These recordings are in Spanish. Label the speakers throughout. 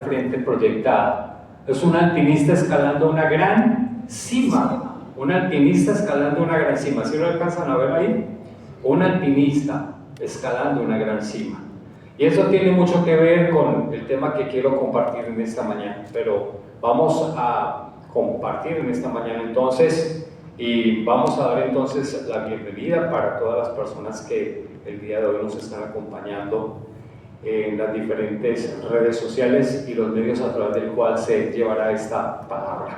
Speaker 1: frente proyectada. Es un alpinista escalando una gran cima. Un alpinista escalando una gran cima. ¿Sí lo alcanzan a ver ahí? Un alpinista escalando una gran cima. Y eso tiene mucho que ver con el tema que quiero compartir en esta mañana. Pero vamos a compartir en esta mañana entonces, y vamos a dar entonces la bienvenida para todas las personas que el día de hoy nos están acompañando en las diferentes redes sociales y los medios a través del cual se llevará esta palabra.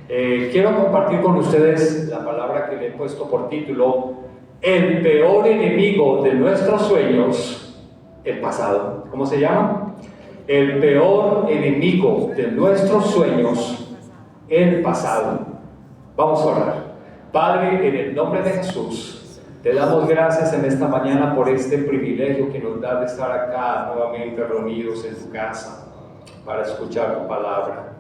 Speaker 1: Quiero compartir con ustedes la palabra que le he puesto por título: el peor enemigo de nuestros sueños, el pasado. ¿Cómo se llama? El peor enemigo de nuestros sueños, el pasado. Vamos a orar. Padre, en el nombre de Jesús, te damos gracias en esta mañana por este privilegio que nos da de estar acá nuevamente reunidos en tu casa para escuchar tu palabra.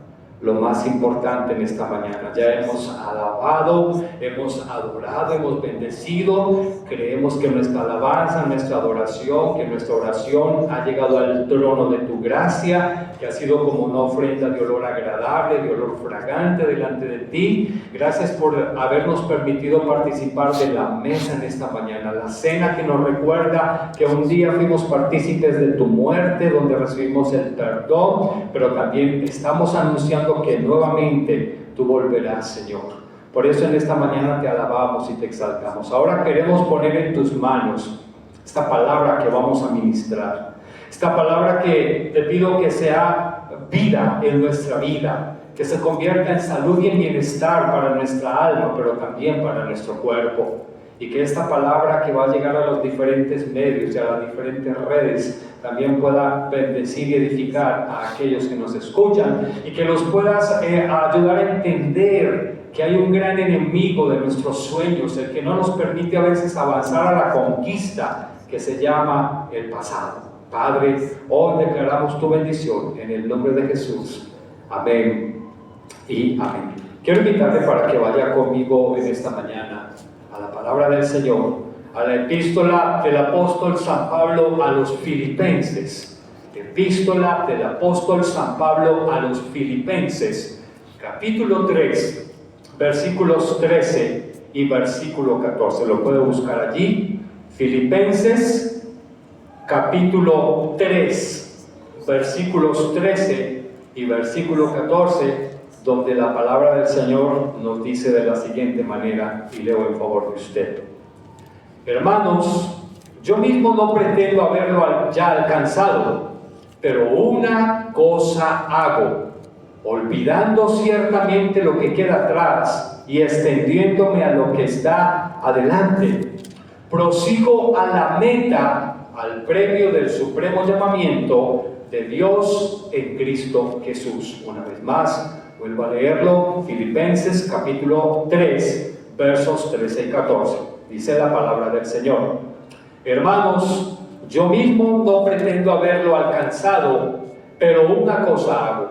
Speaker 1: Lo más importante en esta mañana, ya hemos alabado, hemos adorado, hemos bendecido. Creemos que nuestra alabanza, nuestra adoración, que nuestra oración ha llegado al trono de tu gracia, que ha sido como una ofrenda de olor agradable, de olor fragante delante de ti. Gracias por habernos permitido participar de la mesa en esta mañana, la cena que nos recuerda que un día fuimos partícipes de tu muerte, donde recibimos el perdón, pero también estamos anunciando que nuevamente tú volverás, Señor. Por eso en esta mañana te alabamos y te exaltamos. Ahora queremos poner en tus manos esta palabra que vamos a ministrar. Esta palabra que te pido que sea vida en nuestra vida, que se convierta en salud y en bienestar para nuestra alma, pero también para nuestro cuerpo. Y que esta palabra que va a llegar a los diferentes medios y a las diferentes redes también pueda bendecir y edificar a aquellos que nos escuchan, y que los puedas ayudar a entender que hay un gran enemigo de nuestros sueños, el que no nos permite a veces avanzar a la conquista, que se llama el pasado. Padre, hoy declaramos tu bendición en el nombre de Jesús. Amén y amén. Quiero invitarte para que vaya conmigo en esta mañana a la palabra del Señor, a la epístola del apóstol San Pablo a los Filipenses. Epístola del apóstol San Pablo a los Filipenses, capítulo 3, versículos 13 y versículo 14. Lo puede buscar allí. Filipenses, capítulo 3, versículos 13 y versículo 14, donde la palabra del Señor nos dice de la siguiente manera, y leo en favor de usted. Hermanos, yo mismo no pretendo haberlo ya alcanzado, pero una cosa hago, olvidando ciertamente lo que queda atrás y extendiéndome a lo que está adelante. Prosigo a la meta, al premio del supremo llamamiento de Dios en Cristo Jesús. Una vez más, vuelvo a leerlo, Filipenses capítulo 3, versos 13 y 14. Dice la palabra del Señor: hermanos, yo mismo no pretendo haberlo alcanzado, pero una cosa hago,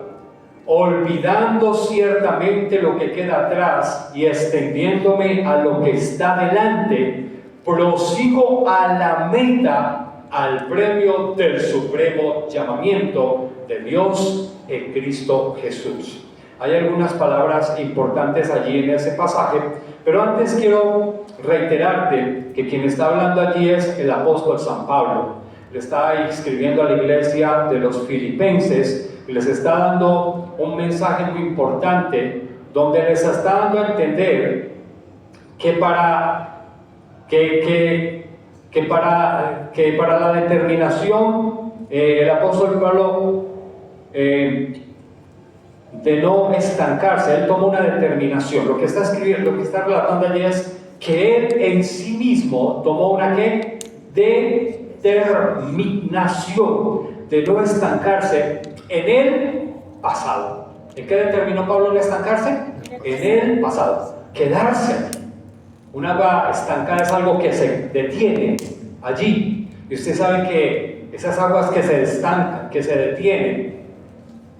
Speaker 1: olvidando ciertamente lo que queda atrás y extendiéndome a lo que está delante, prosigo a la meta, al premio del supremo llamamiento de Dios en Cristo Jesús. Hay algunas palabras importantes allí en ese pasaje, pero antes quiero reiterarte que quien está hablando allí es el apóstol San Pablo. Le está escribiendo a la iglesia de los Filipenses y les está dando un mensaje muy importante, donde les está dando a entender que para la determinación, el apóstol Pablo, de no estancarse, él toma una determinación. Lo que está escribiendo, lo que está relatando allí es que él en sí mismo tomó una ¿qué? Determinación de no estancarse en el pasado. ¿En qué determinó Pablo no estancarse? En el pasado. Quedarse. Un agua estancada es algo que se detiene allí. Y usted sabe que esas aguas que se estancan, que se detienen,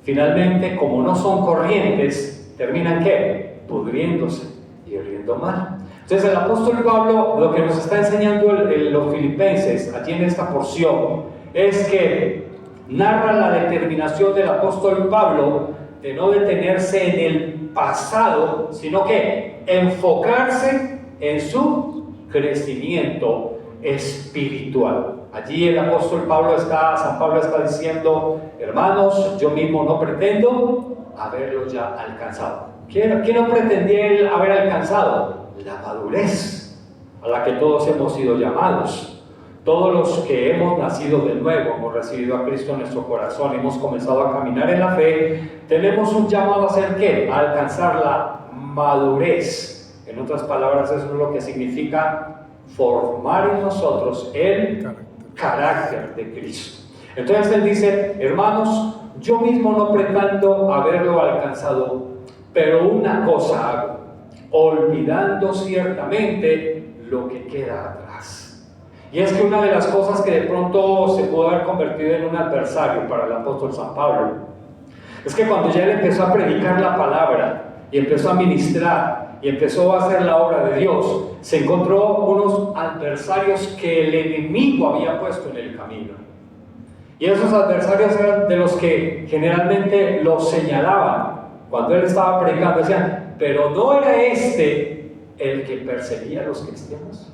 Speaker 1: finalmente, como no son corrientes, terminan ¿qué? Pudriéndose y oliendo mal. Entonces el apóstol Pablo lo que nos está enseñando los Filipenses allí en esta porción es que narra la determinación del apóstol Pablo de no detenerse en el pasado, sino que enfocarse en su crecimiento espiritual. Allí el apóstol San Pablo está diciendo: hermanos, yo mismo no pretendo haberlo ya alcanzado. ¿Qué no pretendía él haber alcanzado? La madurez a la que todos hemos sido llamados. Todos los que hemos nacido de nuevo, hemos recibido a Cristo en nuestro corazón, hemos comenzado a caminar en la fe, tenemos un llamado a hacer ¿qué? A alcanzar la madurez. En otras palabras, eso es lo que significa formar en nosotros el carácter de Cristo. Entonces él dice: hermanos, yo mismo no pretendo haberlo alcanzado, pero una cosa hago, olvidando ciertamente lo que queda atrás. Y es que una de las cosas que de pronto se pudo haber convertido en un adversario para el apóstol San Pablo es que cuando ya él empezó a predicar la palabra y empezó a ministrar y empezó a hacer la obra de Dios, se encontró unos adversarios que el enemigo había puesto en el camino. Y esos adversarios eran de los que generalmente los señalaban cuando él estaba predicando. Decían: pero no era este el que perseguía a los cristianos,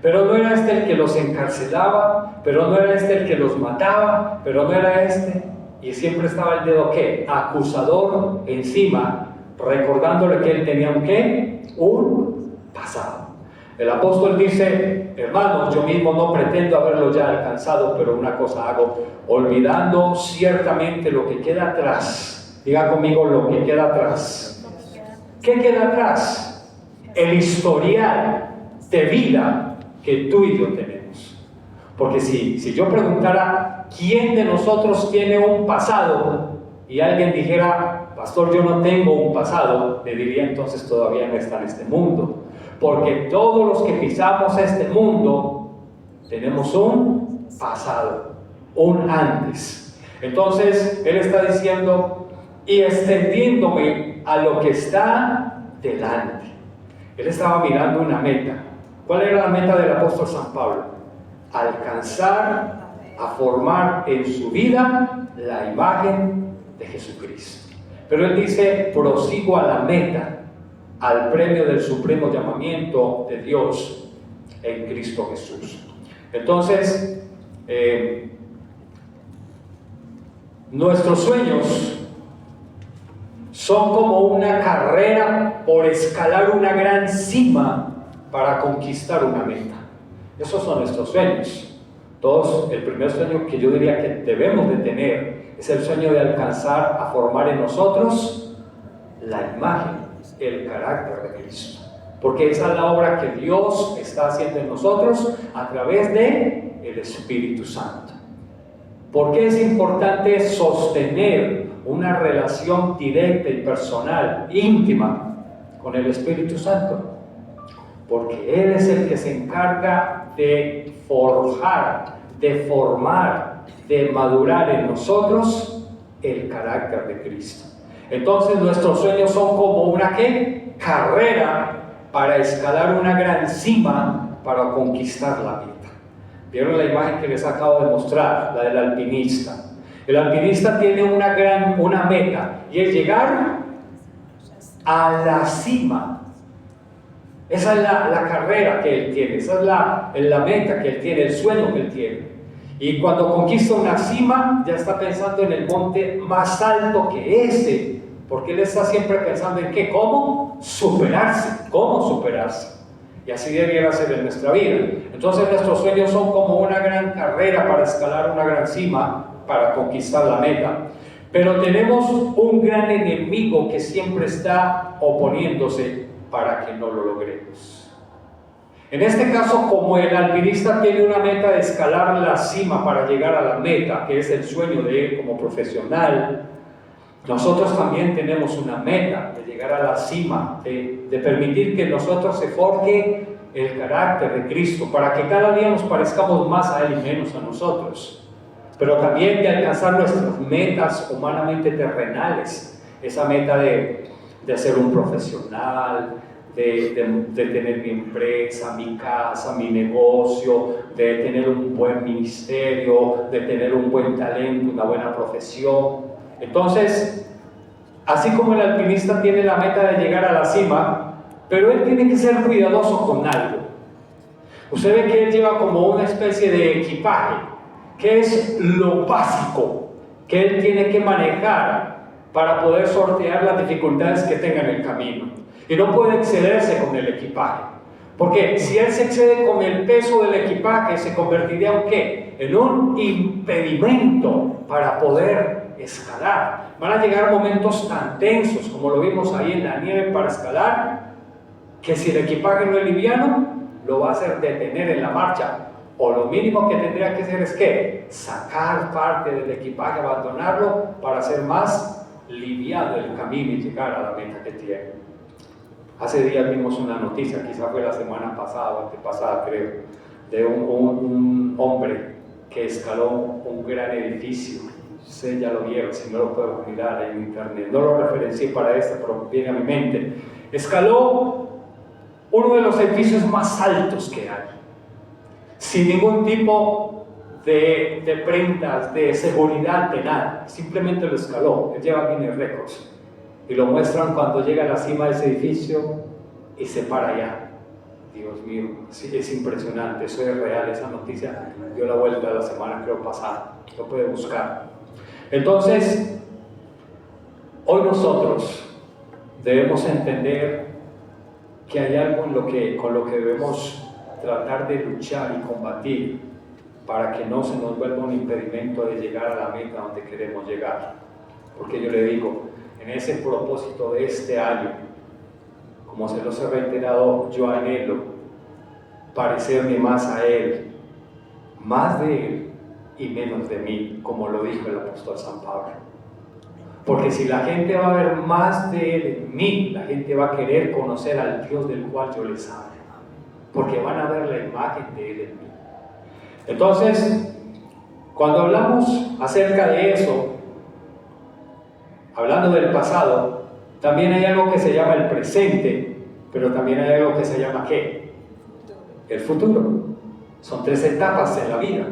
Speaker 1: pero no era este el que los encarcelaba, pero no era este el que los mataba, pero no era este. Y siempre estaba el dedo ¿qué? Acusador encima, recordándole que él tenía un pasado. El apóstol dice: hermanos, yo mismo no pretendo haberlo ya alcanzado, pero una cosa hago, olvidando ciertamente lo que queda atrás. Diga conmigo: lo que queda atrás. ¿Qué queda atrás? El historial de vida que tú y yo tenemos. Porque si yo preguntara quién de nosotros tiene un pasado y alguien dijera: pastor, yo no tengo un pasado, le diría: entonces todavía no está en este mundo. Porque todos los que pisamos este mundo tenemos un pasado, un antes. Entonces él está diciendo: y extendiéndome a lo que está delante. Él estaba mirando una meta. ¿Cuál era la meta del apóstol San Pablo? Alcanzar a formar en su vida la imagen de Jesucristo. Pero él dice: prosigo a la meta, al premio del supremo llamamiento de Dios en Cristo Jesús. Entonces, nuestros sueños son como una carrera por escalar una gran cima para conquistar una meta. Esos son nuestros sueños. Todos, el primer sueño que yo diría que debemos de tener es el sueño de alcanzar a formar en nosotros la imagen, el carácter de Cristo. Porque esa es la obra que Dios está haciendo en nosotros a través de el Espíritu Santo. ¿Por qué es importante sostener una relación directa y personal, íntima, con el Espíritu Santo? Porque Él es el que se encarga de forjar, de formar, de madurar en nosotros el carácter de Cristo. Entonces nuestros sueños son como una carrera para escalar una gran cima para conquistar la meta. ¿Vieron la imagen que les acabo de mostrar? La del alpinista. El alpinista tiene una meta y es llegar a la cima. Esa es la carrera que él tiene, esa es la meta que él tiene, el sueño que él tiene. Y cuando conquista una cima, ya está pensando en el monte más alto que ese, porque él está siempre pensando en ¿qué? ¿Cómo superarse? ¿Cómo superarse? Y así debiera ser en nuestra vida. Entonces nuestros sueños son como una gran carrera para escalar una gran cima, para conquistar la meta. Pero tenemos un gran enemigo que siempre está oponiéndose para que no lo logremos. En este caso, como el alpinista tiene una meta de escalar la cima para llegar a la meta, que es el sueño de él como profesional, nosotros también tenemos una meta de llegar a la cima, de permitir que nosotros se forje el carácter de Cristo, para que cada día nos parezcamos más a Él y menos a nosotros. Pero también de alcanzar nuestras metas humanamente terrenales, esa meta de ser un profesional, de tener mi empresa, mi casa, mi negocio, de tener un buen ministerio, de tener un buen talento, una buena profesión. Entonces, así como el alpinista tiene la meta de llegar a la cima, pero él tiene que ser cuidadoso con algo. Usted ve que él lleva como una especie de equipaje, que es lo básico que él tiene que manejar para poder sortear las dificultades que tenga en el camino. Y no puede excederse con el equipaje, porque si él se excede con el peso del equipaje, se convertiría en ¿qué? En un impedimento para poder escalar. Van a llegar momentos tan tensos como lo vimos ahí en la nieve para escalar, que si el equipaje no es liviano, lo va a hacer detener en la marcha. O lo mínimo que tendría que hacer es ¿qué? Sacar parte del equipaje, abandonarlo para hacer más liviano el camino y llegar a la meta que tiene. Hace días vimos una noticia, quizá fue la semana pasada o antepasada creo, de un hombre que escaló un gran edificio. Ustedes ya lo vieron, si no lo puedo mirar en internet. No lo referencié para esto, pero viene a mi mente. Escaló uno de los edificios más altos que hay, sin ningún tipo de prendas, de seguridad, de nada. Simplemente lo escaló. Él lleva Guinness Records. Y lo muestran cuando llega a la cima de ese edificio y se para allá. Dios mío, sí, es impresionante, eso es real, esa noticia dio la vuelta la semana creo pasada, lo puede buscar. Entonces, hoy nosotros debemos entender que hay algo con lo que debemos tratar de luchar y combatir para que no se nos vuelva un impedimento de llegar a la meta donde queremos llegar. Porque yo le digo, en ese propósito de este año, como se los he reiterado, yo anhelo parecerme más a Él, más de Él y menos de mí, como lo dijo el apóstol San Pablo. Porque si la gente va a ver más de Él en mí, la gente va a querer conocer al Dios del cual yo les hablo, porque van a ver la imagen de Él en mí. Entonces, cuando hablamos acerca de eso, hablando del pasado, también hay algo que se llama el presente, pero también hay algo que se llama ¿qué? El futuro. Son 3 etapas en la vida.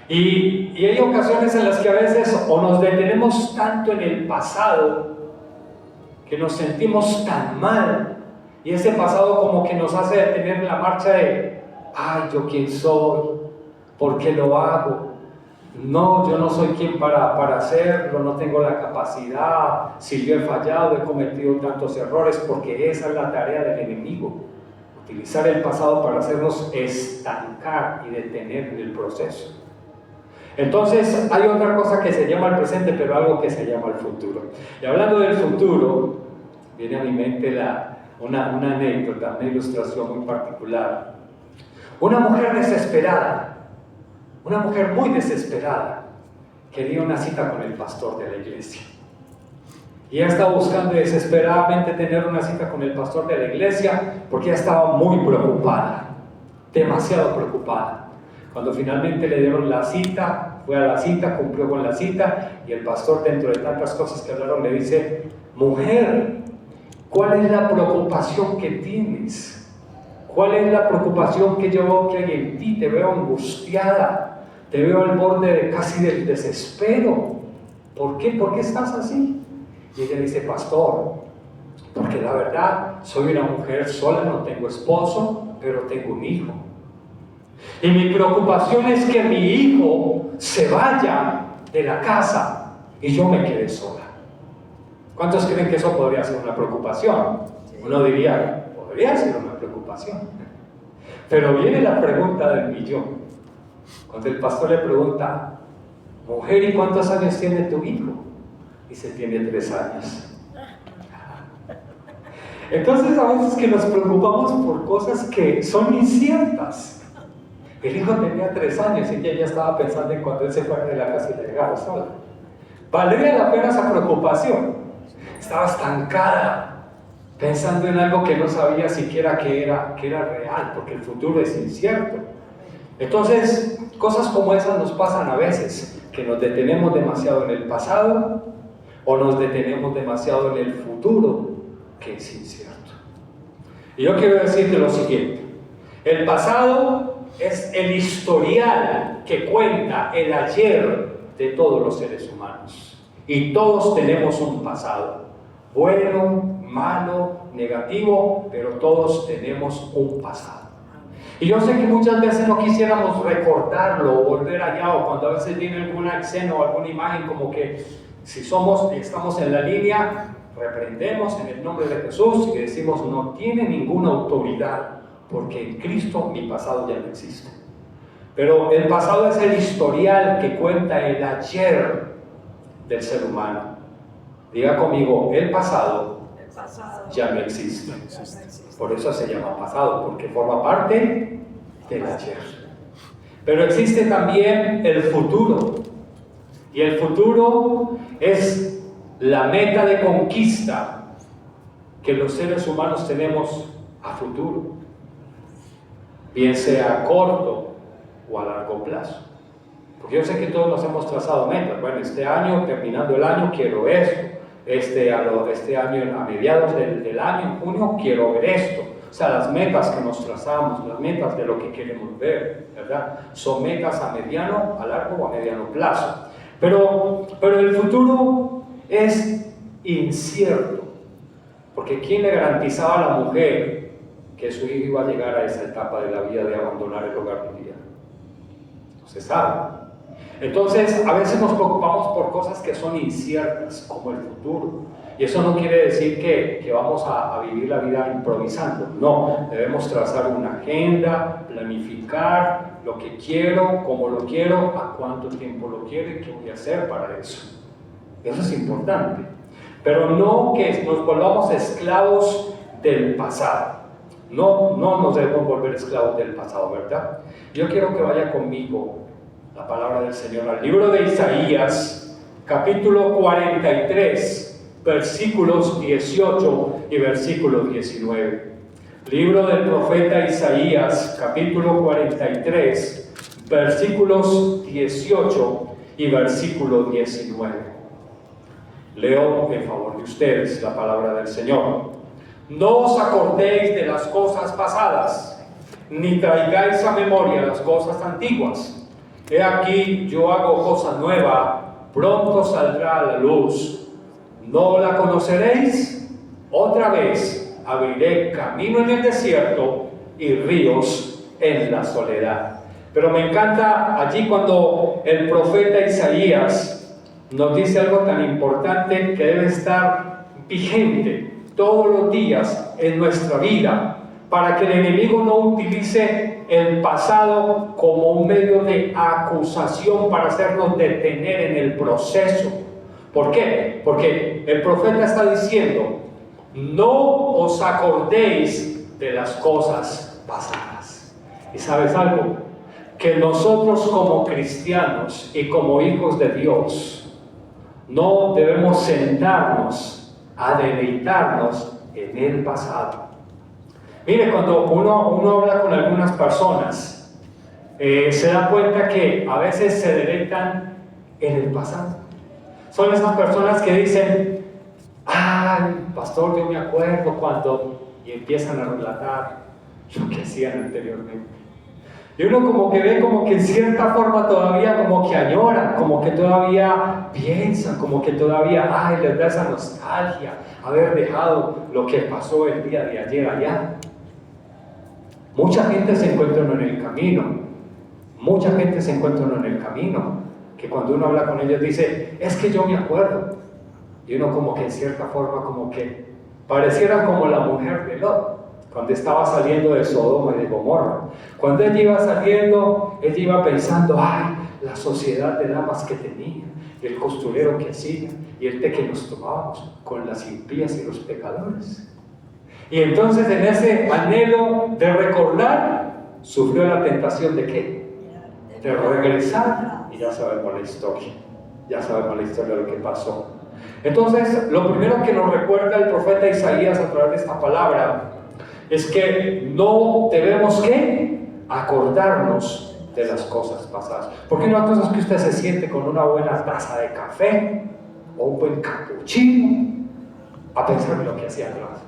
Speaker 1: Y hay ocasiones en las que a veces o nos detenemos tanto en el pasado que nos sentimos tan mal, y ese pasado como que nos hace detener la marcha de ay, ¿yo quién soy? ¿Por qué lo hago? No, yo no soy quien para hacerlo, no tengo la capacidad, si yo he fallado, he cometido tantos errores, porque esa es la tarea del enemigo, utilizar el pasado para hacernos estancar y detener el proceso. Entonces hay otra cosa que se llama el presente, pero algo que se llama el futuro. Y hablando del futuro, viene a mi mente una anécdota, una ilustración muy particular. Una mujer desesperada, una mujer muy desesperada, quería una cita con el pastor de la iglesia. Y ella estaba buscando desesperadamente tener una cita con el pastor de la iglesia porque ella estaba muy preocupada, demasiado preocupada. Cuando finalmente le dieron la cita, fue a la cita, cumplió con la cita, y el pastor, dentro de tantas cosas que hablaron, le dice: mujer, ¿cuál es la preocupación que tienes? ¿Cuál es la preocupación que yo veo que hay en ti? Te veo angustiada, te veo al borde casi del desespero. ¿Por qué? ¿Por qué estás así? Y ella dice: pastor, porque la verdad, soy una mujer sola, no tengo esposo, pero tengo un hijo. Y mi preocupación es que mi hijo se vaya de la casa y yo me quede sola. ¿Cuántos creen que eso podría ser una preocupación? Uno diría, podría ser una preocupación. Pero viene la pregunta del millón. Cuando el pastor le pregunta: mujer, ¿y cuántos años tiene tu hijo? Dice: tiene 3 años. Entonces a veces que nos preocupamos por cosas que son inciertas. El hijo tenía 3 años y ella ya estaba pensando en cuando él se fuera de la casa y llegara sola. ¿Valdría la pena esa preocupación? Estaba estancada, pensando en algo que no sabía siquiera que era real, porque el futuro es incierto. Entonces, cosas como esas nos pasan a veces, que nos detenemos demasiado en el pasado o nos detenemos demasiado en el futuro, que es incierto. Y yo quiero decirte lo siguiente: el pasado es el historial que cuenta el ayer de todos los seres humanos. Y todos tenemos un pasado, bueno, malo, negativo, pero todos tenemos un pasado. Y yo sé que muchas veces no quisiéramos recordarlo o volver allá, o cuando a veces viene alguna escena o alguna imagen, como que si estamos en la línea, reprendemos en el nombre de Jesús y decimos: no tiene ninguna autoridad, porque en Cristo mi pasado ya no existe. Pero el pasado es el historial que cuenta el ayer del ser humano. Diga conmigo: el pasado ya no existe. Por eso se llama pasado, porque forma parte del ayer. Pero existe también el futuro. Y el futuro es la meta de conquista que los seres humanos tenemos a futuro, bien sea a corto o a largo plazo. Porque yo sé que todos nos hemos trazado metas. Bueno, este año, terminando el año, quiero esto. Este año, a mediados del año, en junio, quiero ver esto. O sea, las metas que nos trazamos, las metas de lo que queremos ver, ¿verdad? Son metas a mediano, a largo o a mediano plazo. Pero el futuro es incierto. Porque ¿quién le garantizaba a la mujer que su hijo iba a llegar a esa etapa de la vida de abandonar el hogar un día? No se sabe. Entonces, a veces nos preocupamos por cosas que son inciertas, como el futuro. Y eso no quiere decir que vamos a vivir la vida improvisando. No, debemos trazar una agenda, planificar lo que quiero, cómo lo quiero, a cuánto tiempo lo quiero y qué voy a hacer para eso. Eso es importante. Pero no que nos volvamos esclavos del pasado. No nos debemos volver esclavos del pasado, ¿verdad? Yo quiero que vaya conmigo la palabra del Señor al libro de Isaías, capítulo 43, versículos 18 y versículo 19. Libro del profeta Isaías, capítulo 43, versículos 18 y versículo 19. Leo en favor de ustedes la palabra del Señor. No os acordéis de las cosas pasadas, ni traigáis a memoria las cosas antiguas. He aquí, yo hago cosa nueva, pronto saldrá a la luz. ¿No la conoceréis? Otra vez abriré camino en el desierto y ríos en la soledad. Pero me encanta allí cuando el profeta Isaías nos dice algo tan importante que debe estar vigente todos los días en nuestra vida, para que el enemigo no utilice el pasado como un medio de acusación para hacernos detener en el proceso. ¿Por qué? Porque el profeta está diciendo: no os acordéis de las cosas pasadas. ¿Y sabes algo? Que nosotros como cristianos y como hijos de Dios no debemos sentarnos a deleitarnos en el pasado. Mire, cuando uno habla con algunas personas, se da cuenta que a veces se deleitan en el pasado. Son esas personas que dicen: ay, pastor, yo me acuerdo cuando... y empiezan a relatar lo que hacían anteriormente. Y uno como que ve como que en cierta forma todavía como que añoran, como que todavía piensan, como que todavía, ay, les da esa nostalgia haber dejado lo que pasó el día de ayer allá. Mucha gente se encuentra en el camino, que cuando uno habla con ellos dice: es que yo me acuerdo. Y uno como que en cierta forma como que pareciera como la mujer de Lot, cuando estaba saliendo de Sodoma y de Gomorra. Cuando ella iba saliendo, ella iba pensando: ay, la sociedad de damas que tenía, y el costurero que hacía, y el té que nos tomábamos con las impías y los pecadores. Y entonces, en ese anhelo de recordar, sufrió la tentación ¿de qué? De regresar. Y ya sabemos la historia de lo que pasó. Entonces, lo primero que nos recuerda el profeta Isaías a través de esta palabra es que no debemos ¿qué? Acordarnos de las cosas pasadas. ¿Por qué no entonces que usted se siente con una buena taza de café o un buen capuchino a pensar en lo que hacía atrás?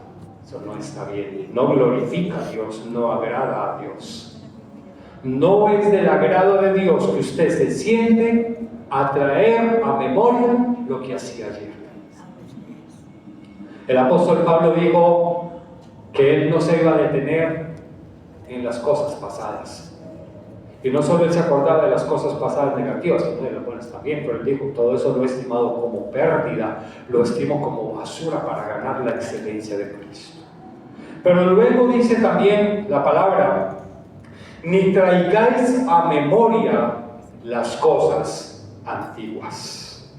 Speaker 1: Eso no está bien, no glorifica a Dios, no agrada a Dios. No es del agrado de Dios que usted se siente a traer a memoria lo que hacía ayer. El apóstol Pablo dijo que él no se iba a detener en las cosas pasadas. Y no solo él se acordaba de las cosas pasadas negativas, sino de las buenas también, pero él dijo, todo eso lo he estimado como pérdida, lo estimo como basura para ganar la excelencia de Cristo. Pero luego dice también la palabra, ni traigáis a memoria las cosas antiguas.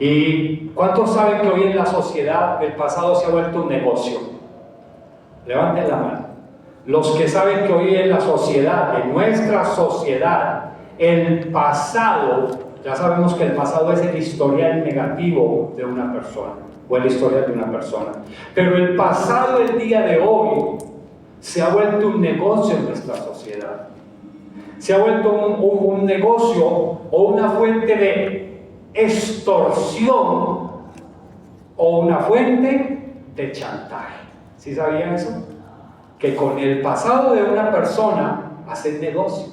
Speaker 1: ¿Y cuántos saben que hoy en la sociedad el pasado se ha vuelto un negocio? Levanten la mano. Los que saben que hoy en la sociedad, en nuestra sociedad, el pasado, ya sabemos que el pasado es el historial negativo de una persona, o el historial de una persona. Pero el pasado, el día de hoy, se ha vuelto un negocio en nuestra sociedad. Se ha vuelto un negocio o una fuente de extorsión o una fuente de chantaje. ¿Sí sabían eso? Que con el pasado de una persona hacen negocio.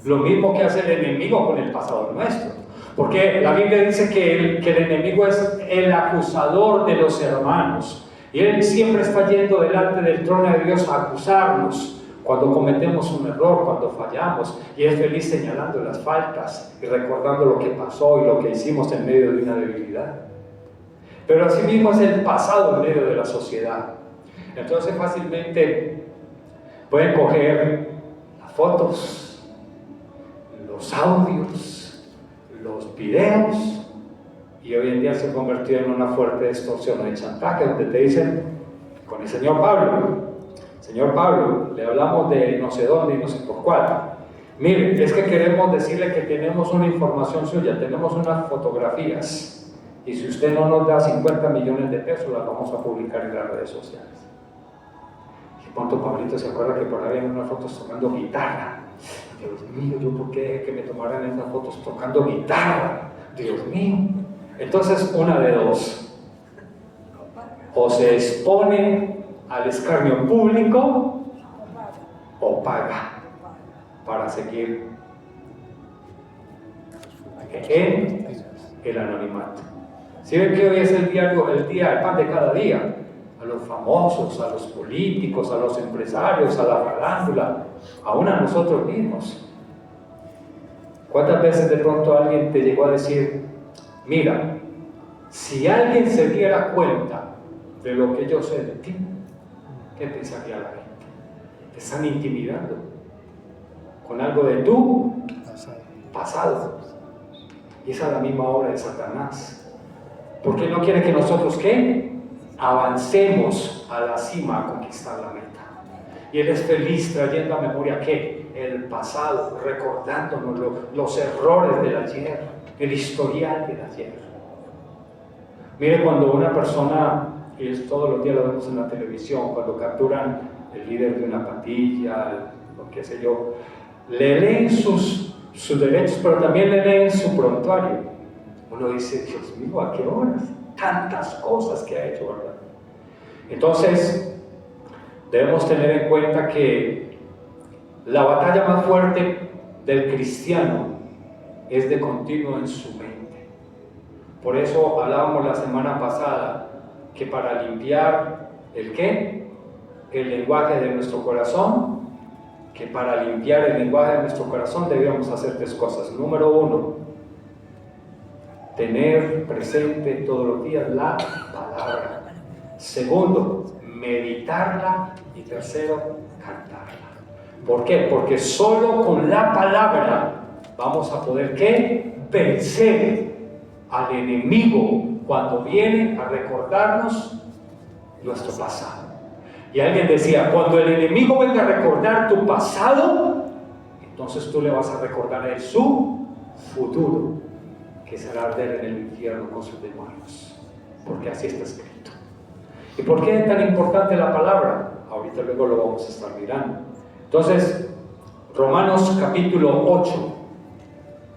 Speaker 1: Lo mismo que hace el enemigo con el pasado nuestro. Porque la Biblia dice que el enemigo es el acusador de los hermanos. Y él siempre está yendo delante del trono de Dios a acusarnos cuando cometemos un error, cuando fallamos. Y es feliz señalando las faltas y recordando lo que pasó y lo que hicimos en medio de una debilidad. Pero asimismo es el pasado en medio de la sociedad. Entonces fácilmente pueden coger las fotos, los audios, los videos, y hoy en día se ha convertido en una fuerte extorsión de chantaje, donde te dicen, con el señor Pablo, le hablamos de no sé dónde y no sé por cuál. Mire, es que queremos decirle que tenemos una información suya, tenemos unas fotografías, y si usted no nos da 50 millones de pesos, las vamos a publicar en las redes sociales. ¿Cuánto Pablito se acuerda que por ahí había unas fotos tocando guitarra? Dios mío, ¿yo por qué dejé que me tomaran esas fotos tocando guitarra? Dios mío. Entonces, una de dos. O se expone al escarnio público o paga para seguir en el anonimato. ¿Sí ven que hoy es el pan de cada día? A los famosos, a los políticos, a los empresarios, a la farándula, aún a nosotros mismos. ¿Cuántas veces de pronto alguien te llegó a decir, mira, si alguien se diera cuenta de lo que yo sé de ti, ¿qué pensaría la gente? Te están intimidando con algo de tu pasado. Y esa es la misma obra de Satanás. Porque no quiere que nosotros, ¿qué? Avancemos a la cima a conquistar la meta. Y Él es feliz trayendo a memoria ¿qué? El pasado, recordándonos los errores del ayer, el historial del ayer. Mire, cuando una persona, y es todos los días lo vemos en la televisión, cuando capturan el líder de una pandilla, lo que sé yo, le leen sus derechos, pero también le leen su prontuario. Uno dice, Dios mío, ¿a qué horas? Tantas cosas que ha hecho, ¿verdad? Entonces, debemos tener en cuenta que la batalla más fuerte del cristiano es de continuo en su mente. Por eso hablábamos la semana pasada que para limpiar ¿el qué? El lenguaje de nuestro corazón, que para limpiar el lenguaje de nuestro corazón debíamos hacer tres cosas. Número 1, tener presente todos los días la palabra. Segundo, meditarla. Y tercero, cantarla. ¿Por qué? Porque solo con la palabra vamos a poder ¿qué? Vencer al enemigo cuando viene a recordarnos nuestro pasado. Y alguien decía, cuando el enemigo venga a recordar tu pasado, entonces tú le vas a recordar a él su futuro, que será arder en el infierno con sus demonios, porque así está escrito. ¿Y por qué es tan importante la palabra? Ahorita luego lo vamos a estar mirando. Entonces, Romanos capítulo 8,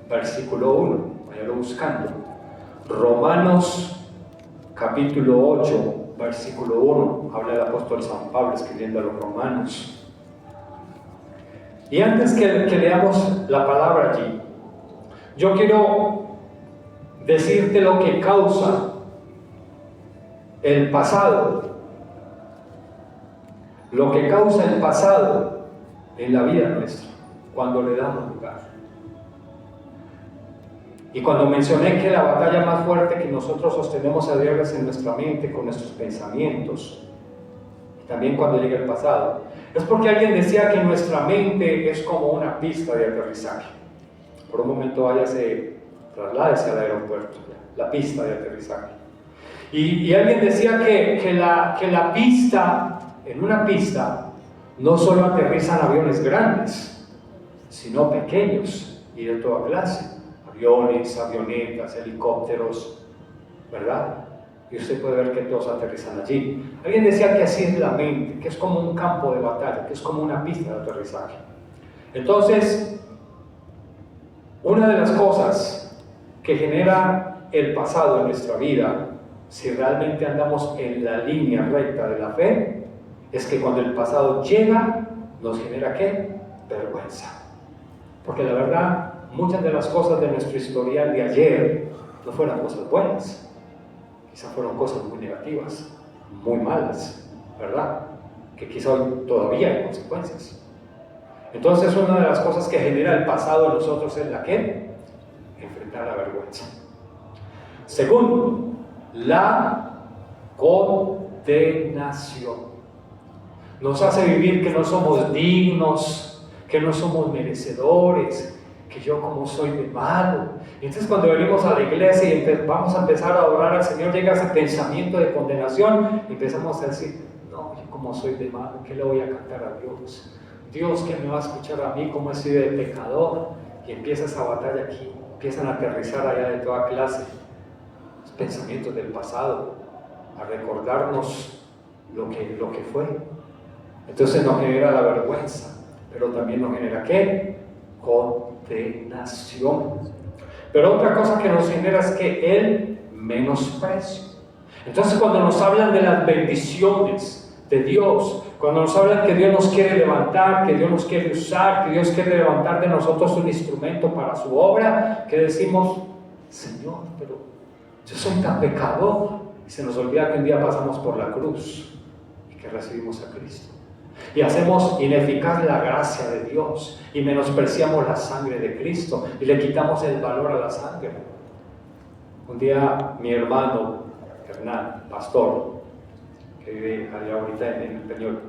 Speaker 1: versículo 1, váyalo buscando. Romanos capítulo 8, versículo 1, habla el apóstol San Pablo escribiendo a los romanos. Y antes que leamos la palabra allí, yo quiero decirte lo que causa el pasado, lo que causa el pasado en la vida nuestra, cuando le damos lugar. Y cuando mencioné que la batalla más fuerte que nosotros sostenemos a diario es en nuestra mente, con nuestros pensamientos, y también cuando llega el pasado, es porque alguien decía que nuestra mente es como una pista de aterrizaje. Por un momento trasládese al aeropuerto, la pista de aterrizaje. Y alguien decía que la pista, en una pista, no solo aterrizan aviones grandes, sino pequeños y de toda clase. Aviones, avionetas, helicópteros, ¿verdad? Y usted puede ver que todos aterrizan allí. Alguien decía que así es la mente, que es como un campo de batalla, que es como una pista de aterrizaje. Entonces, una de las cosas que genera el pasado en nuestra vida, si realmente andamos en la línea recta de la fe, es que cuando el pasado llega, nos genera ¿qué? Vergüenza. Porque la verdad, muchas de las cosas de nuestro historial de ayer no fueron cosas buenas, quizás fueron cosas muy negativas, muy malas, ¿verdad? Que quizás hoy todavía hay consecuencias. Entonces, una de las cosas que genera el pasado en nosotros es la ¿qué? Enfrentar la vergüenza. Segundo, la condenación. Nos hace vivir que no somos dignos, que no somos merecedores, que yo como soy de malo. Y entonces cuando venimos a la iglesia y vamos a empezar a adorar al Señor, llega ese pensamiento de condenación y empezamos a decir, no, yo como soy de malo, ¿qué le voy a cantar a Dios? Dios que me va a escuchar a mí como he sido de pecador. Y empieza esa batalla aquí, empiezan a aterrizar allá de toda clase los pensamientos del pasado, a recordarnos lo que fue. Entonces nos genera la vergüenza, pero también nos genera ¿qué? Condenación. Pero otra cosa que nos genera es que el menosprecio. Entonces cuando nos hablan de las bendiciones de Dios, cuando nos hablan que Dios nos quiere levantar, que Dios nos quiere usar, que Dios quiere levantar de nosotros un instrumento para su obra, que decimos, Señor, pero yo soy tan pecador, y se nos olvida que un día pasamos por la cruz y que recibimos a Cristo. Y hacemos ineficaz la gracia de Dios y menospreciamos la sangre de Cristo y le quitamos el valor a la sangre. Un día mi hermano Hernán, pastor, que vive allá ahorita en el Peñol,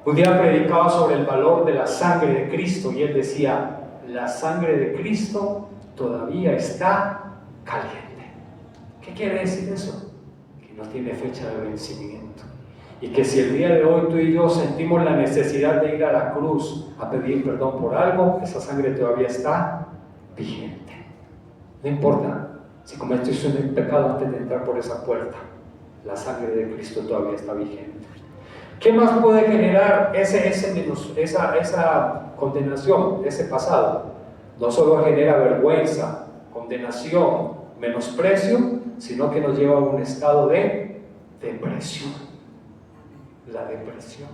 Speaker 1: un día predicaba sobre el valor de la sangre de Cristo y él decía, la sangre de Cristo todavía está caliente. ¿Qué quiere decir eso? Que no tiene fecha de vencimiento. Y que si el día de hoy tú y yo sentimos la necesidad de ir a la cruz a pedir perdón por algo, esa sangre todavía está vigente. No importa si cometiste un pecado antes de entrar por esa puerta, la sangre de Cristo todavía está vigente. ¿Qué más puede generar esa condenación, ese pasado? No solo genera vergüenza, condenación, menosprecio, sino que nos lleva a un estado de depresión. La depresión.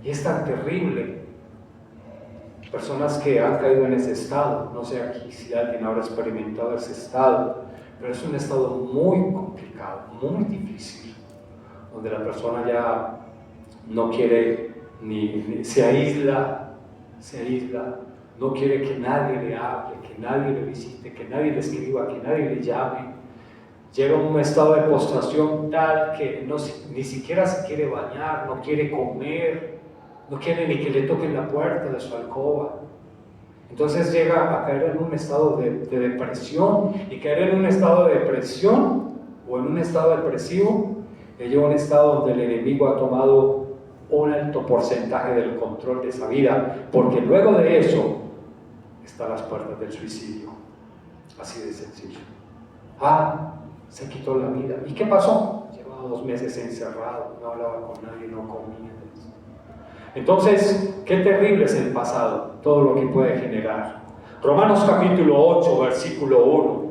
Speaker 1: Y es tan terrible. Personas que han caído en ese estado, no sé aquí si alguien habrá experimentado ese estado, pero es un estado muy complicado, muy difícil, donde la persona ya no quiere ni se aísla, no quiere que nadie le hable, que nadie le visite, que nadie le escriba, que nadie le llame. Llega a un estado de postración tal que ni siquiera se quiere bañar, no quiere comer, no quiere ni que le toquen la puerta de su alcoba. Entonces llega a caer en un estado de depresión, y caer en un estado de depresión o en un estado depresivo llega a un estado donde el enemigo ha tomado un alto porcentaje del control de esa vida, porque luego de eso están las puertas del suicidio. Así de sencillo. Se quitó la vida. ¿Y qué pasó? Llevaba 2 meses encerrado, no hablaba con nadie, no comía. Entonces, qué terrible es el pasado, todo lo que puede generar. Romanos capítulo 8, versículo 1.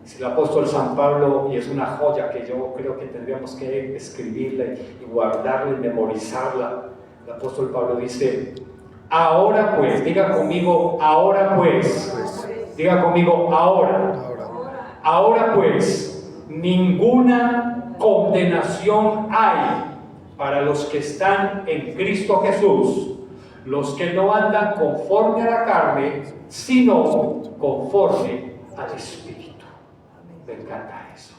Speaker 1: Es el apóstol San Pablo, y es una joya que yo creo que tendríamos que escribirla y guardarla y memorizarla. El apóstol Pablo dice: ahora pues, diga conmigo, ahora pues, diga conmigo, ahora pues, ninguna condenación hay para los que están en Cristo Jesús, los que no andan conforme a la carne, sino conforme al Espíritu. Me encanta eso.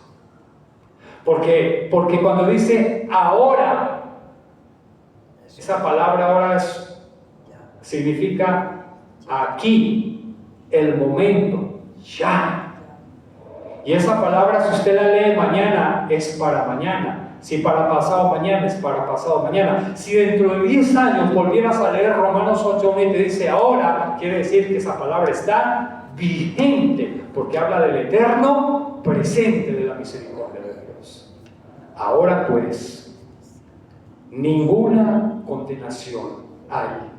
Speaker 1: Porque cuando dice ahora, esa palabra ahora significa aquí, el momento, ya. Y esa palabra, si usted la lee mañana, es para mañana. Si para pasado mañana, es para pasado mañana. Si dentro de 10 años volvieras a leer Romanos 8:1 y te dice ahora, quiere decir que esa palabra está vigente, porque habla del eterno presente de la misericordia de Dios. Ahora pues, ninguna condenación hay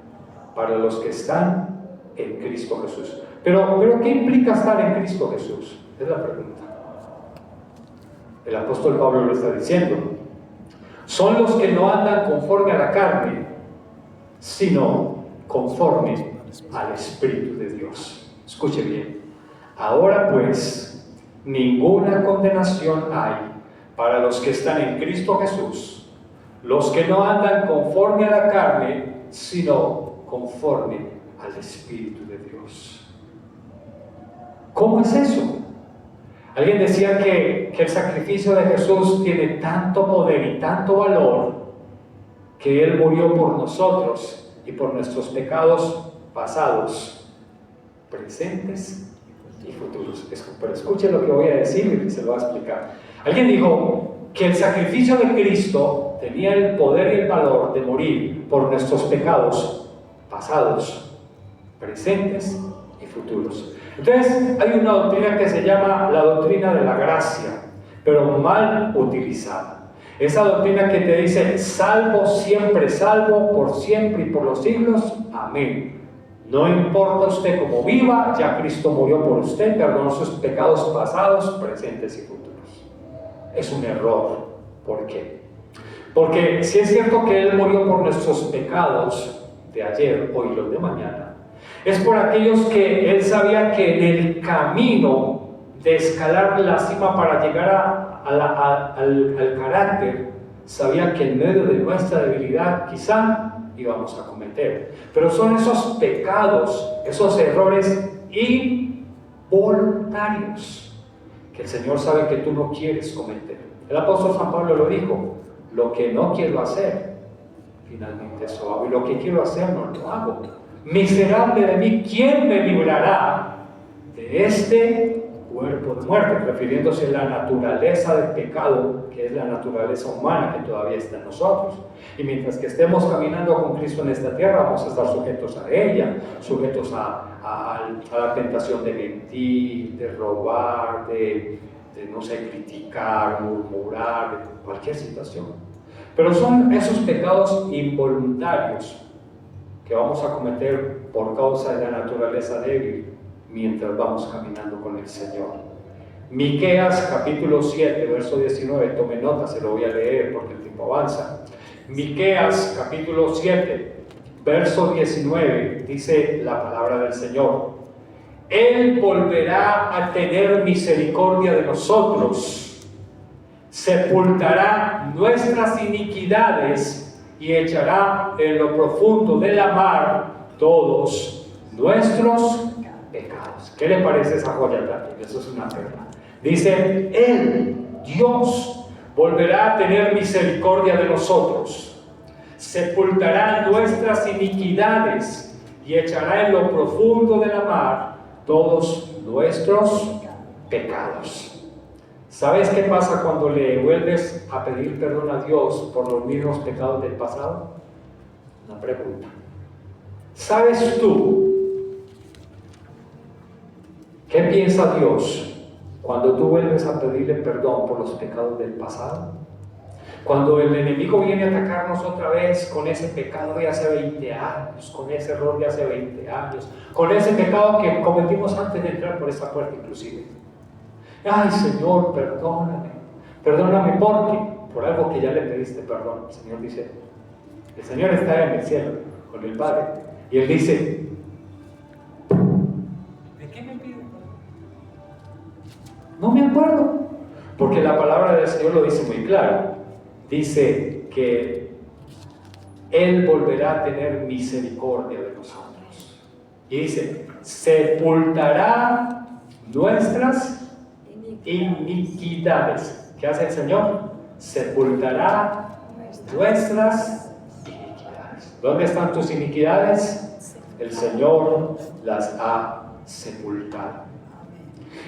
Speaker 1: para los que están en Cristo Jesús. Pero ¿qué implica estar en Cristo Jesús? Es la pregunta. El apóstol Pablo lo está diciendo. Son los que no andan conforme a la carne, sino conforme al Espíritu de Dios. Escuche bien. Ahora pues, ninguna condenación hay para los que están en Cristo Jesús, los que no andan conforme a la carne, sino conforme al Espíritu de Dios. ¿Cómo es eso? Alguien decía que el sacrificio de Jesús tiene tanto poder y tanto valor que Él murió por nosotros y por nuestros pecados pasados, presentes y futuros. Pero escuche lo que voy a decir y se lo voy a explicar. Alguien dijo que el sacrificio de Cristo tenía el poder y el valor de morir por nuestros pecados pasados, presentes y futuros. Entonces hay una doctrina que se llama la doctrina de la gracia, pero mal utilizada. Esa doctrina que te dice salvo siempre, salvo por siempre y por los siglos, amén. No importa usted cómo viva, ya Cristo murió por usted, perdonó sus pecados pasados, presentes y futuros. Es un error. ¿Por qué? Porque si es cierto que Él murió por nuestros pecados de ayer, hoy y los de mañana, es por aquellos que Él sabía que en el camino de escalar la cima para llegar al carácter, sabía que en medio de nuestra debilidad quizá íbamos a cometer. Pero son esos pecados, esos errores involuntarios que el Señor sabe que tú no quieres cometer. El apóstol San Pablo lo dijo: lo que no quiero hacer, finalmente eso hago, y lo que quiero hacer no lo hago. Miserable de mí, ¿quién me librará de este cuerpo de muerte? Refiriéndose a la naturaleza del pecado, que es la naturaleza humana que todavía está en nosotros. Y mientras que estemos caminando con Cristo en esta tierra, vamos a estar sujetos a ella, sujetos a la tentación de mentir, de robar, de no sé, criticar, murmurar, de cualquier situación. Pero son esos pecados involuntarios que vamos a cometer por causa de la naturaleza débil mientras vamos caminando con el Señor. Miqueas capítulo 7, verso 19, tome nota, se lo voy a leer porque el tiempo avanza. Miqueas capítulo 7, verso 19, dice la palabra del Señor: Él volverá a tener misericordia de nosotros, sepultará nuestras iniquidades y echará en lo profundo de la mar todos nuestros pecados. ¿Qué le parece esa joya también? Eso es una perla. Dice: Él, Dios, volverá a tener misericordia de nosotros, sepultará nuestras iniquidades y echará en lo profundo de la mar todos nuestros pecados. ¿Sabes qué pasa cuando le vuelves a pedir perdón a Dios por los mismos pecados del pasado? Una pregunta. ¿Sabes tú qué piensa Dios cuando tú vuelves a pedirle perdón por los pecados del pasado? Cuando el enemigo viene a atacarnos otra vez con ese pecado de hace 20 años, con ese error de hace 20 años, con ese pecado que cometimos antes de entrar por esa puerta inclusive. Ay, Señor, perdóname. Perdóname por algo que ya le pediste perdón. El Señor dice, el Señor está en el cielo con el Padre. Y Él dice, ¿de qué me pides perdón? No me acuerdo. Porque la palabra del Señor lo dice muy claro. Dice que Él volverá a tener misericordia de nosotros. Y dice, sepultará nuestras iniquidades. ¿Qué hace el Señor? Sepultará nuestras iniquidades. ¿Dónde están tus iniquidades? El Señor las ha sepultado.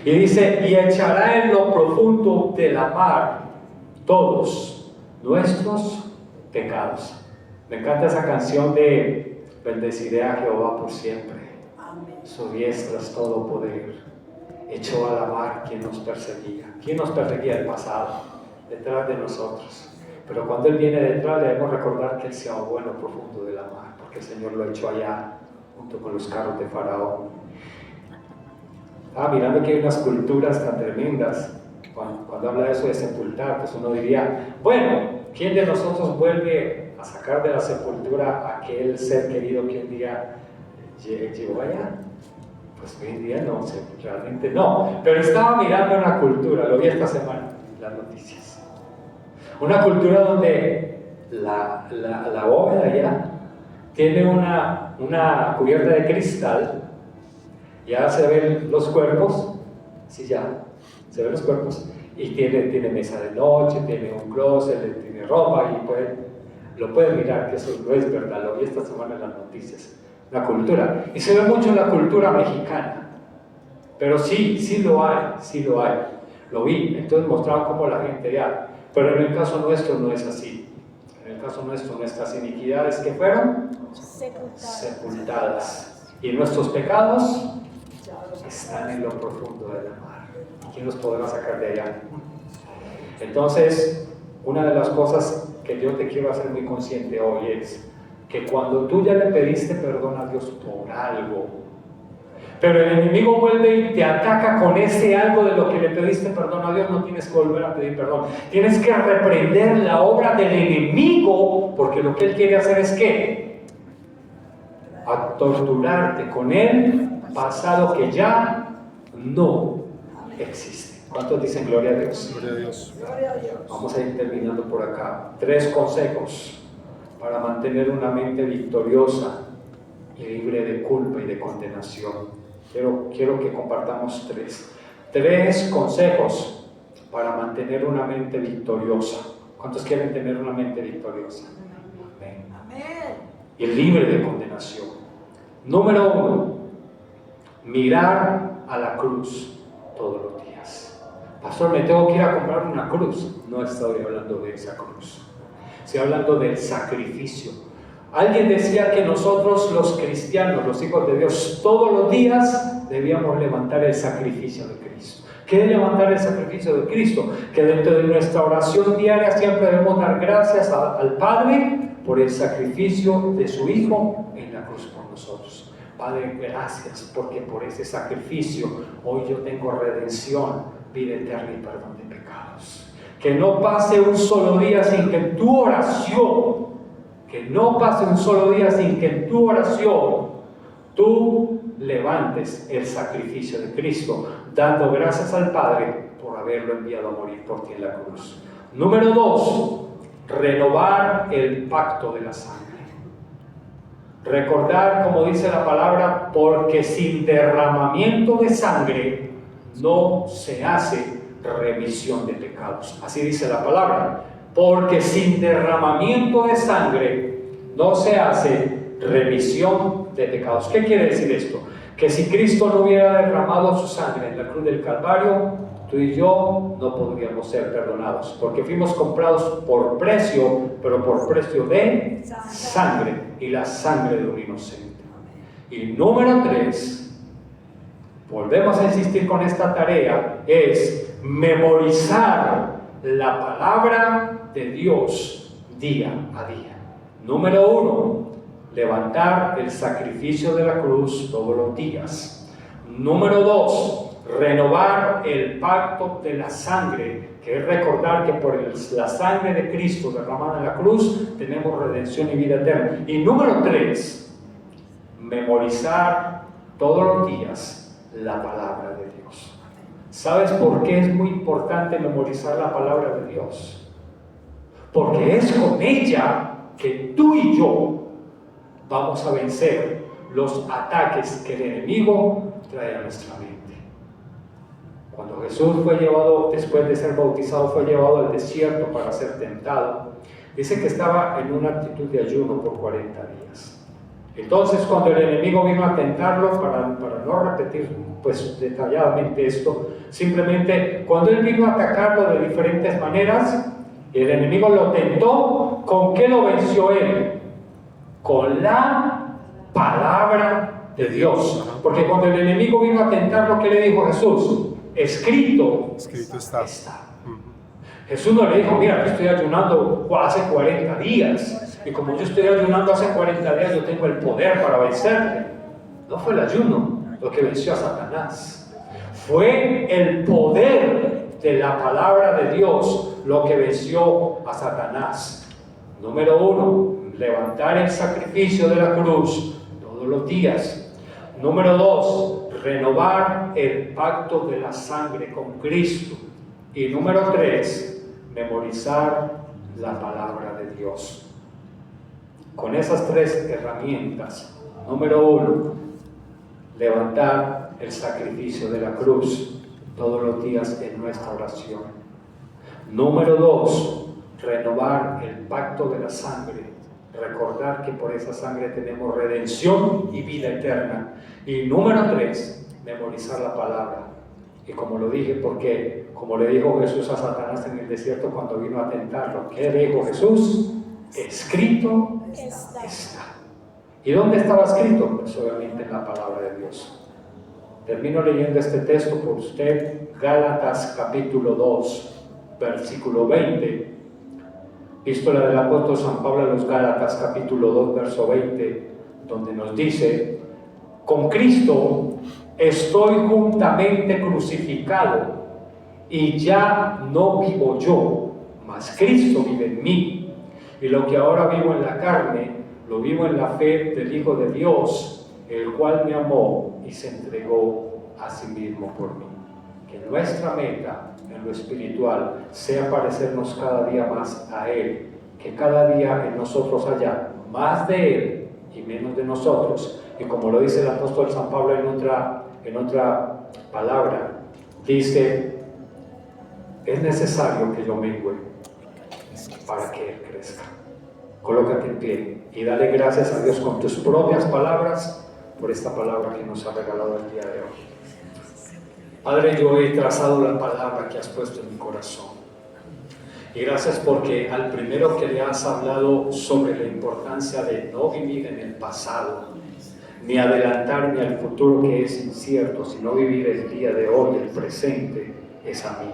Speaker 1: Y dice, y echará en lo profundo de la mar todos nuestros pecados. Me encanta esa canción de bendeciré a Jehová por siempre. Su diestra es todo poder. Echó a la mar quien nos perseguía. ¿Quién nos perseguía? El pasado, detrás de nosotros. Pero cuando Él viene detrás, debemos recordar que Él se ahogó en lo profundo de la mar, porque el Señor lo echó allá, junto con los carros de Faraón. Mirando que hay unas culturas tan tremendas, cuando habla de eso de sepultar, pues uno diría, bueno, ¿quién de nosotros vuelve a sacar de la sepultura a aquel ser querido que un día llegó allá? Pues hoy en día no, realmente no. Pero estaba mirando una cultura, lo vi esta semana en las noticias. Una cultura donde la bóveda ya tiene una cubierta de cristal. Ya se ven los cuerpos, sí, ya se ven los cuerpos, y tiene mesa de noche, tiene un closet, tiene ropa, y lo pueden mirar, que eso no es verdad, lo vi esta semana en las noticias. La cultura, y se ve mucho en la cultura mexicana, pero sí lo hay, lo vi. Entonces mostraban cómo la gente ya, pero en el caso nuestro no es así. En el caso nuestro, nuestras iniquidades que fueron sepultadas, y nuestros pecados están en lo profundo de la mar. ¿Quién los podrá sacar de allá? Entonces, una de las cosas que yo te quiero hacer muy consciente hoy es que cuando tú ya le pediste perdón a Dios por algo, pero el enemigo vuelve y te ataca con ese algo de lo que le pediste perdón a Dios, no tienes que volver a pedir perdón. Tienes que reprender la obra del enemigo, porque lo que él quiere hacer es ¿qué? A torturarte con el pasado que ya no existe. ¿Cuántos dicen gloria a Dios?
Speaker 2: Gloria a Dios.
Speaker 1: Vamos a ir terminando por acá. 3 consejos para mantener una mente victoriosa y libre de culpa y de condenación. Quiero que compartamos 3 consejos para mantener una mente victoriosa. ¿Cuántos quieren tener una mente victoriosa? Amén. Y libre de condenación. Número 1, mirar a la cruz todos los días. Pastor, me tengo que ir a comprar una cruz. No estoy hablando de esa cruz. Estoy hablando del sacrificio. Alguien decía que nosotros los cristianos, los hijos de Dios, todos los días debíamos levantar el sacrificio de Cristo. ¿Qué es levantar el sacrificio de Cristo? Que dentro de nuestra oración diaria siempre debemos dar gracias al Padre por el sacrificio de su Hijo en la cruz por nosotros. Padre, gracias porque por ese sacrificio hoy yo tengo redención, vida eterna y perdón de pecados. Que no pase un solo día sin que en tu oración, tú levantes el sacrificio de Cristo, dando gracias al Padre por haberlo enviado a morir por ti en la cruz. Número 2, renovar el pacto de la sangre. Recordar, como dice la palabra, porque sin derramamiento de sangre no se hace remisión de pecados. Así dice la palabra. Porque sin derramamiento de sangre no se hace remisión de pecados. ¿Qué quiere decir esto? Que si Cristo no hubiera derramado su sangre en la cruz del Calvario, tú y yo no podríamos ser perdonados, porque fuimos comprados por precio, pero por precio de sangre, y la sangre de un inocente. Y número 3, volvemos a insistir con esta tarea, es memorizar la palabra de Dios día a día. Número 1, levantar el sacrificio de la cruz todos los días. Número 2, Renovar el pacto de la sangre, que es recordar que por la sangre de Cristo derramada en la cruz tenemos redención y vida eterna. Y número 3, memorizar todos los días la palabra de Dios. ¿Sabes por qué es muy importante memorizar la palabra de Dios? Porque es con ella que tú y yo vamos a vencer los ataques que el enemigo trae a nuestra mente. Cuando Jesús fue llevado, después de ser bautizado, fue llevado al desierto para ser tentado, dice que estaba en una actitud de ayuno por 40 días. Entonces, cuando el enemigo vino a tentarlo, para no repetir pues detalladamente esto, simplemente cuando él vino a atacarlo de diferentes maneras, el enemigo lo tentó. ¿Con qué lo venció él? Con la palabra de Dios. Porque cuando el enemigo vino a tentarlo, ¿qué le dijo Jesús? Escrito está. Jesús no le dijo, mira, yo estoy ayunando hace 40 días, y como yo estoy ayunando hace 40 días, yo tengo el poder para vencerte. No fue el ayuno lo que venció a Satanás. Fue el poder de la palabra de Dios lo que venció a Satanás. Número 1, levantar el sacrificio de la cruz todos los días. Número 2, renovar el pacto de la sangre con Cristo. Y número 3, memorizar la palabra de Dios. Con esas 3 herramientas, número 1, levantar el sacrificio de la cruz todos los días en nuestra oración. Número 2, renovar el pacto de la sangre. Recordar que por esa sangre tenemos redención y vida eterna. Y número 3, memorizar la palabra. Y como lo dije, porque como le dijo Jesús a Satanás en el desierto cuando vino a tentarlo, ¿qué dijo Jesús? Escrito está. ¿Y dónde estaba escrito? Pues obviamente en la palabra de Dios. Termino leyendo este texto por usted, Gálatas capítulo 2, versículo 20. Epístola del apóstol San Pablo a los Gálatas capítulo 2, verso 20, donde nos dice: con Cristo estoy juntamente crucificado, y ya no vivo yo, mas Cristo vive en mí. Y lo que ahora vivo en la carne, lo vivo en la fe del Hijo de Dios, el cual me amó y se entregó a sí mismo por mí. Que nuestra meta en lo espiritual sea parecernos cada día más a Él, que cada día en nosotros haya más de Él y menos de nosotros. Y como lo dice el apóstol San Pablo en otra palabra, dice: es necesario que yo mengüe para que Él crezca. Colócate en pie y dale gracias a Dios con tus propias palabras por esta palabra que nos ha regalado el día de hoy. Padre, yo he trazado la palabra que has puesto en mi corazón. Y gracias porque al primero que le has hablado sobre la importancia de no vivir en el pasado, ni adelantarme al futuro que es incierto, sino vivir el día de hoy, el presente, es a mí.